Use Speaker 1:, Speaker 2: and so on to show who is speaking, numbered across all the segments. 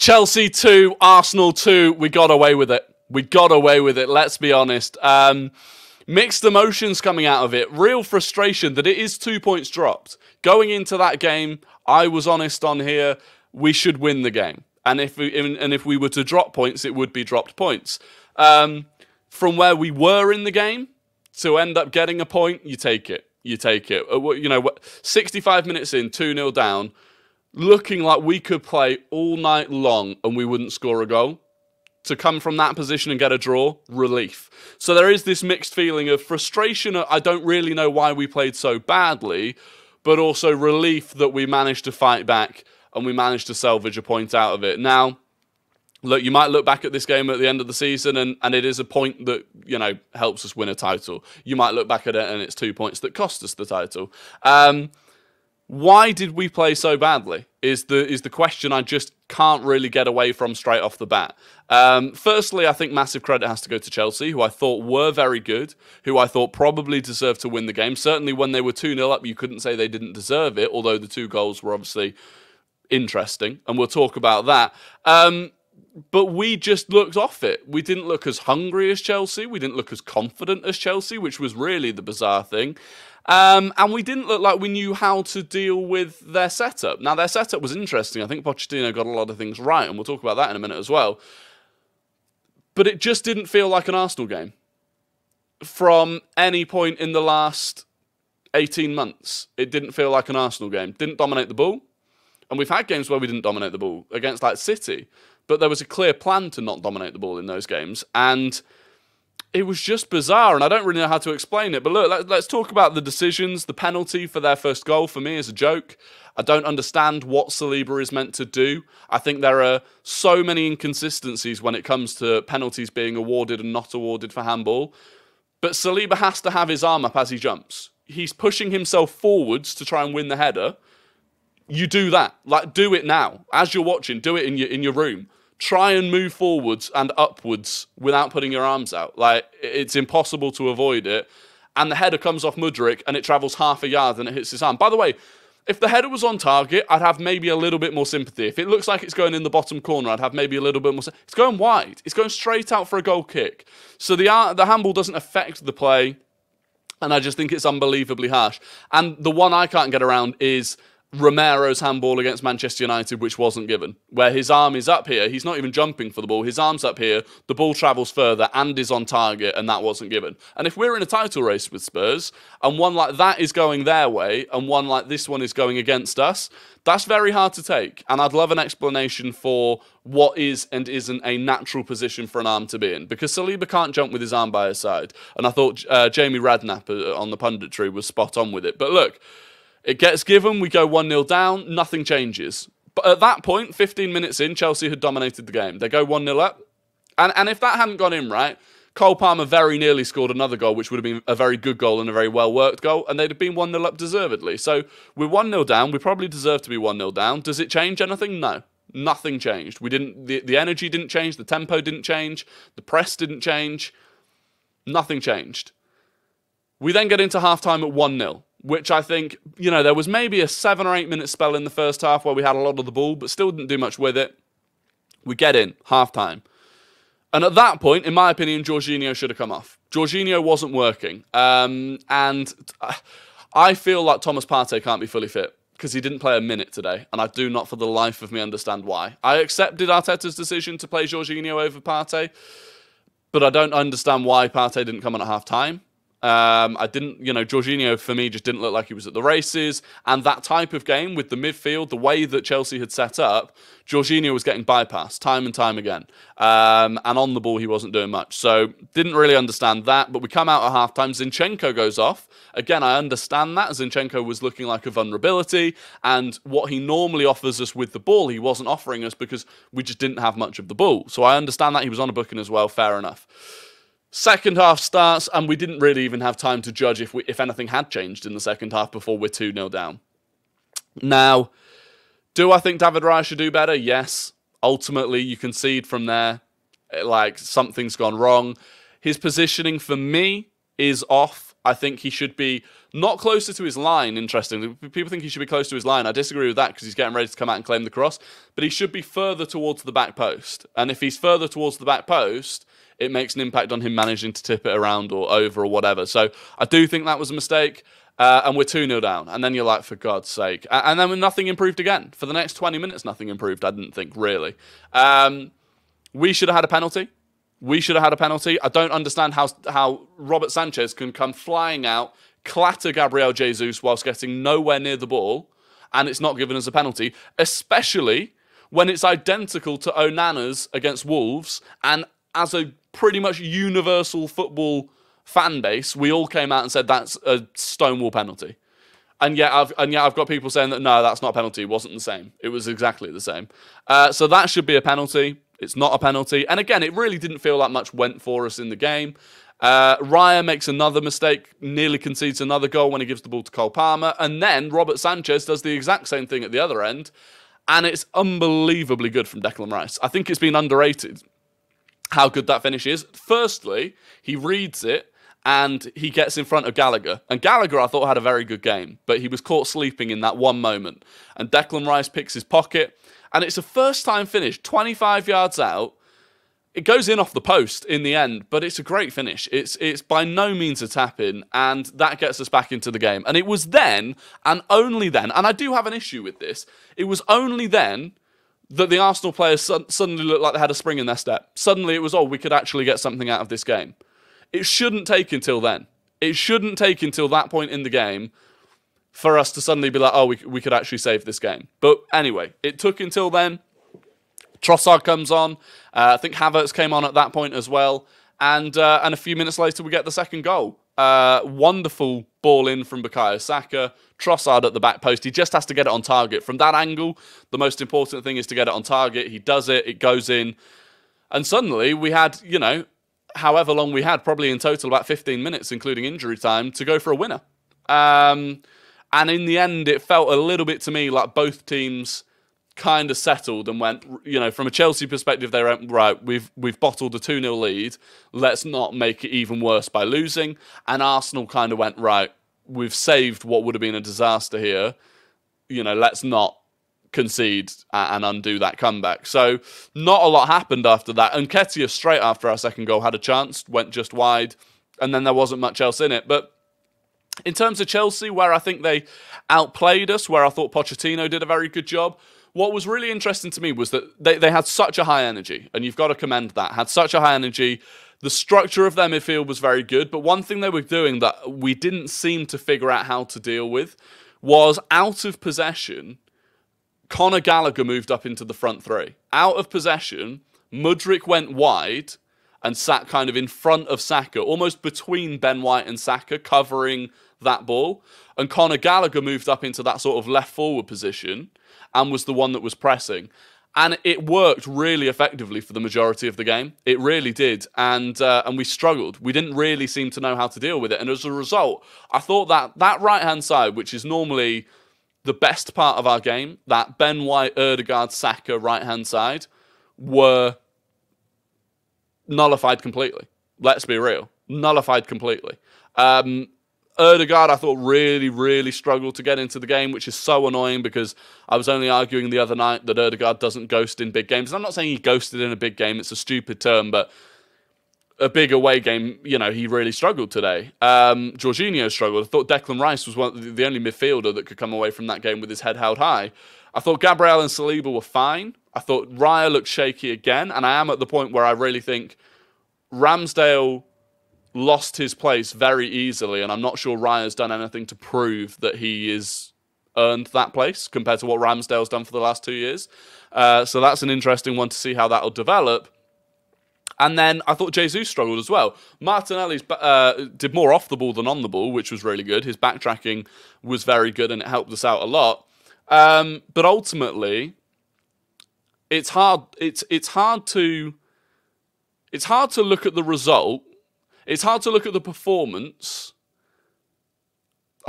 Speaker 1: Chelsea 2, Arsenal 2. We got away with it. Let's be honest. Mixed emotions coming out of it. Real frustration that it is 2 points dropped. Going into that game, I was honest on here. We should win the game. And if we were to drop points, it would be dropped points. From where we were in the game to end up getting a point, you take it. 65 minutes in, 2-0 down, looking like we could play all night long and we wouldn't score a goal. To come from that position and get a draw, relief. So there is this mixed feeling of frustration. I don't really know why we played so badly, but also relief that we managed to fight back and we managed to salvage a point out of it. Now, look, you might look back at this game at the end of the season and it is a point that, helps us win a title. You might look back at it and it's 2 points that cost us the title. Why did we play so badly is the question I just can't really get away from straight off the bat. Firstly, I think massive credit has to go to Chelsea, who I thought were very good, who I thought probably deserved to win the game. Certainly when they were 2-0 up, you couldn't say they didn't deserve it, although the 2 goals were obviously interesting, and we'll talk about that. But we just looked off it. We didn't look as hungry as Chelsea. We didn't look as confident as Chelsea, which was really the bizarre thing. And we didn't look like we knew how to deal with their setup. Now, their setup was interesting. I think Pochettino got a lot of things right, and we'll talk about that in a minute as well. But it just didn't feel like an Arsenal game. From any point in the last 18 months, it didn't feel like an Arsenal game. Didn't dominate the ball. And we've had games where we didn't dominate the ball against like City. But there was a clear plan to not dominate the ball in those games. And it was just bizarre, and I don't really know how to explain it. But look, let's talk about the decisions. The penalty for their first goal, for me, is a joke. I don't understand what Saliba is meant to do. I think there are so many inconsistencies when it comes to penalties being awarded and not awarded for handball. But Saliba has to have his arm up as he jumps. He's pushing himself forwards to try and win the header. You do that. Like, do it now. As you're watching, do it in your room. Try and move forwards and upwards without putting your arms out. Like, it's impossible to avoid it. And the header comes off Mudryk and it travels half a yard and it hits his arm. By the way, if the header was on target, I'd have maybe a little bit more sympathy. If it looks like it's going in the bottom corner, I'd have maybe a little bit more sympathy. It's going wide. It's going straight out for a goal kick. So the handball doesn't affect the play. And I just think it's unbelievably harsh. And the one I can't get around is Romero's handball against Manchester United, which wasn't given, where his arm is up here. He's not even jumping for the ball. His arm's up here. The ball travels further and is on target, and that wasn't given. And if we're in a title race with Spurs, and one like that is going their way, and one like this one is going against us, that's very hard to take. And I'd love an explanation for what is and isn't a natural position for an arm to be in, because Saliba can't jump with his arm by his side. And I thought Jamie Redknapp on the punditry was spot on with it. But look, it gets given, we go 1-0 down, nothing changes. But at that point, 15 minutes in, Chelsea had dominated the game. They go 1-0 up. And if that hadn't gone in right, Cole Palmer very nearly scored another goal, which would have been a very good goal and a very well-worked goal, and they'd have been 1-0 up deservedly. So we're 1-0 down. We probably deserve to be 1-0 down. Does it change anything? No. Nothing changed. We didn't. The energy didn't change. The tempo didn't change. The press didn't change. Nothing changed. We then get into half-time at 1-0. Which I think, there was maybe a 7 or 8 minute spell in the first half where we had a lot of the ball, but still didn't do much with it. We get in, half-time. And at that point, in my opinion, Jorginho should have come off. Jorginho wasn't working. And I feel like Thomas Partey can't be fully fit because he didn't play a minute today. And I do not for the life of me understand why. I accepted Arteta's decision to play Jorginho over Partey, but I don't understand why Partey didn't come on at half-time. Jorginho for me just didn't look like he was at the races, and that type of game with the midfield, the way that Chelsea had set up, Jorginho was getting bypassed time and time again, and on the ball he wasn't doing much, so didn't really understand that. But we come out at half-time, Zinchenko goes off. Again, I understand that. Zinchenko was looking like a vulnerability, and what he normally offers us with the ball, he wasn't offering us because we just didn't have much of the ball, so I understand that. He was on a booking as well, fair enough. Second half starts, and we didn't really even have time to judge if anything had changed in the second half before we're 2-0 down. Now, do I think David Raya should do better? Yes. Ultimately, you concede from there, like something's gone wrong. His positioning for me is off. I think he should be not closer to his line, interestingly. People think he should be close to his line. I disagree with that because he's getting ready to come out and claim the cross. But he should be further towards the back post. And if he's further towards the back post, it makes an impact on him managing to tip it around or over or whatever. So I do think that was a mistake. And we're 2-0 down. And then you're like, for God's sake. And then nothing improved again. For the next 20 minutes, nothing improved, I didn't think, really. We should have had a penalty. I don't understand how Robert Sanchez can come flying out, clatter Gabriel Jesus whilst getting nowhere near the ball, and it's not given as a penalty, especially when it's identical to Onana's against Wolves, and as a pretty much universal football fan base, we all came out and said that's a stonewall penalty. And yet I've got people saying that, no, that's not a penalty. It wasn't the same. It was exactly the same. So that should be a penalty. It's not a penalty. And again, it really didn't feel like much went for us in the game. Raya makes another mistake, nearly concedes another goal when he gives the ball to Cole Palmer. And then Robert Sanchez does the exact same thing at the other end. And it's unbelievably good from Declan Rice. I think it's been underrated how good that finish is. Firstly, he reads it and he gets in front of Gallagher. And Gallagher, I thought, had a very good game, but he was caught sleeping in that one moment. And Declan Rice picks his pocket. And it's a first-time finish, 25 yards out. It goes in off the post in the end, but it's a great finish. It's by no means a tap-in, and that gets us back into the game. And it was then, and only then, and I do have an issue with this, it was only then that the Arsenal players suddenly looked like they had a spring in their step. Suddenly it was, we could actually get something out of this game. It shouldn't take until then. It shouldn't take until that point in the game for us to suddenly be like, we could actually save this game. But anyway, it took until then. Trossard comes on. I think Havertz came on at that point as well. And a few minutes later, we get the second goal. Wonderful ball in from Bukayo Saka. Trossard at the back post. He just has to get it on target. From that angle, the most important thing is to get it on target. He does it. It goes in. And suddenly, we had, however long we had, probably in total about 15 minutes, including injury time, to go for a winner. And in the end, it felt a little bit to me like both teams kind of settled and went, from a Chelsea perspective, they went, right, we've bottled a 2-0 lead. Let's not make it even worse by losing. And Arsenal kind of went, right, we've saved what would have been a disaster here. Let's not concede and undo that comeback. So not a lot happened after that. And Nketiah, straight after our second goal, had a chance, went just wide, and then there wasn't much else in it. But in terms of Chelsea, where I think they outplayed us, where I thought Pochettino did a very good job, what was really interesting to me was that they had such a high energy, and you've got to commend that, had such a high energy. The structure of their midfield was very good, but one thing they were doing that we didn't seem to figure out how to deal with was out of possession, Conor Gallagher moved up into the front three. Out of possession, Mudryk went wide and sat kind of in front of Saka, almost between Ben White and Saka, covering that ball. And Conor Gallagher moved up into that sort of left forward position and was the one that was pressing. And it worked really effectively for the majority of the game. It really did. And we struggled. We didn't really seem to know how to deal with it. And as a result, I thought that right-hand side, which is normally the best part of our game, that Ben White, Ødegaard, Saka right-hand side, were nullified completely. Let's be real. Nullified completely. Ødegaard, I thought, really, really struggled to get into the game, which is so annoying because I was only arguing the other night that Ødegaard doesn't ghost in big games. And I'm not saying he ghosted in a big game. It's a stupid term, but a big away game, he really struggled today. Jorginho struggled. I thought Declan Rice was the only midfielder that could come away from that game with his head held high. I thought Gabriel and Saliba were fine. I thought Raya looked shaky again, and I am at the point where I really think Ramsdale lost his place very easily, and I'm not sure Raya's done anything to prove that he is earned that place compared to what Ramsdale's done for the last 2 years. So that's an interesting one to see how that'll develop. And then I thought Jesus struggled as well. Martinelli's did more off the ball than on the ball, which was really good. His backtracking was very good, and it helped us out a lot. But ultimately, it's hard to look at the result. It's hard to look at the performance.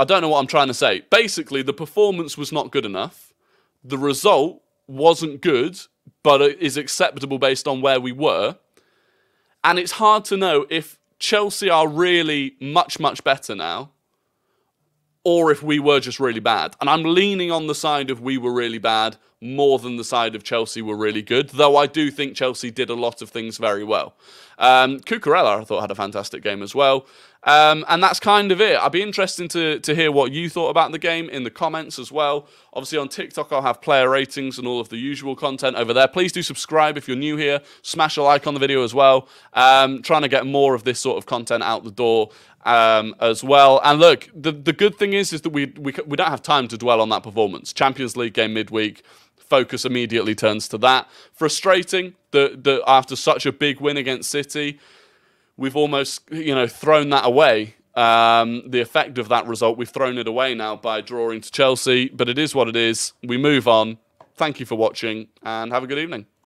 Speaker 1: I don't know what I'm trying to say. Basically, the performance was not good enough. The result wasn't good, but it is acceptable based on where we were. And it's hard to know if Chelsea are really much, much better now, or if we were just really bad. And I'm leaning on the side of we were really bad more than the side of Chelsea were really good, though I do think Chelsea did a lot of things very well. Cucurella, I thought, had a fantastic game as well. And that's kind of it. I'd be interested to hear what you thought about the game in the comments as well. Obviously, on TikTok, I'll have player ratings and all of the usual content over there. Please do subscribe if you're new here. Smash a like on the video as well. Trying to get more of this sort of content out the door as well. And look, the good thing is that we don't have time to dwell on that performance. Champions League game midweek. Focus immediately turns to that. Frustrating that after such a big win against City, we've almost, thrown that away. The effect of that result, we've thrown it away now by drawing to Chelsea. But it is what it is. We move on. Thank you for watching and have a good evening.